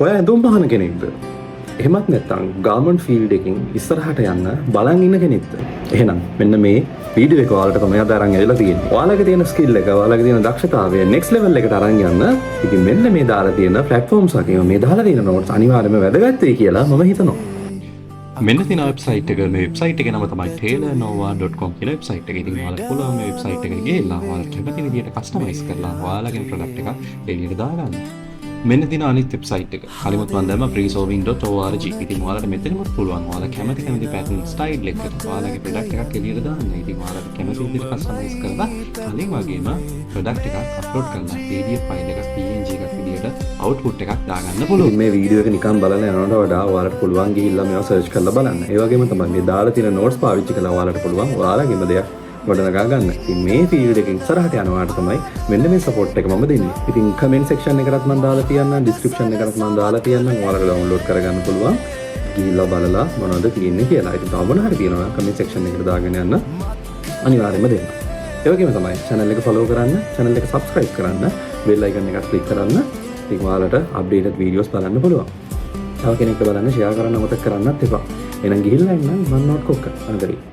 ඔය ඇඳුම් පහන කෙනෙක්ද? එහෙමත් නැත්නම් ගාමන්ට් ෆීල්ඩ් එකකින් ඉස්සරහට යන්න බලන් ඉන්න කෙනෙක්ද? එහෙනම් මෙන්න මේ වීඩියෝ එක ඔයාලට තමයි අද අරන් ඇවිල්ලා තියෙන්නේ. ඔයාලගේ තියෙන ස්කිල් එක, ඔයාලගේ තියෙන දක්ෂතාවය next level එකට අරන් යන්න. ඉතින් මෙන්න මේ දාලා තියෙන platforms එකේ මේ දාලා තියෙන notes අනිවාර්යයෙන්ම වැදගත් වෙයි කියලා මම හිතනවා. මෙන්න තියෙන වෙබ්සයිට් එක, මේ වෙබ්සයිට් එකේ නම තමයි tailornova.com කියලා වෙබ්සයිට් එක. ඉතින් ඔයාලට පුළුවන් මේ වෙබ්සයිට් එකට ගිහලා ඔයාලට කැමති විදිහට කස්ටමයිස් කරලා ඔයාලගේ ප්‍රොඩක්ට් එකක් එළියට දාගන්න. මෙන්න තියෙන අනිත් වෙබ්සයිට් එක. කලිමුත් මම දැම්මා freesewing.org. ඉතින් ඔයාලට මෙතනමුත් පුළුවන් ඔයාලා කැමති pattern style එකකට ඔයාලගේ ප්‍රොඩක්ට් එකක් එළියට දාන්න. ඉතින් ඔයාලට කැමති විදිහට කස්ටමයිස් කරලා කලින් වගේම ප්‍රොඩක්ට් එකක් අප්ලෝඩ් කරලා PDF ෆයිල් එකක් PNG එකක් විදිහට අවුට්පුට් එකක් දාගන්න පුළුවන්. මේ වීඩියෝ එක නිකන් බලලා යනවට වඩා ඔයාලට පුළුවන් ගිහිල්ලා මේවා සර්ච් කරලා බලන්න. ඒ වගේම තමයි මේ දාලා තියෙන notes පාවිච්චි කරලා ඔයාලට පුළුවන් ඔයාලගේම දෙයක් ගොඩනගා ගන්න. ඉතින් මේ ෆීල්ඩ් එකෙන් ඉස්සරහට යනවාට තමයි මෙන්න මේ සපෝට් එක මම දෙන්නේ. ඉතින් කමෙන්ට් සෙක්ෂන් එකකටත් මම දාලා තියන්නම්, ඩිස්ක්‍රිප්ෂන් එකකටත් මම දාලා තියන්නම්. ඔයාලට ඩවුන්ලෝඩ් කරගන්න පුළුවන්. ගිහිල්ලා බලලා මොනවද තියෙන්නේ කියලා. ඉතින් තව මොන හරි තියෙනවා කමෙන්ට් සෙක්ෂන් එකට දාගෙන යන්න අනිවාර්යයෙන්ම දෙන්න. ඒ වගේම තමයි channel එක follow කරන්න, channel එක subscribe කරන්න, bell icon එකත් click කරන්න. ඉතින් ඔයාලට updated videos බලන්න පුළුවන්. තව කෙනෙක්ට බලන්න share කරන්න අමතක කරන්නත් එපා. එහෙනම් ගිහිල්ලා එන්න මම නෝට් කොක්ක අනදරේ.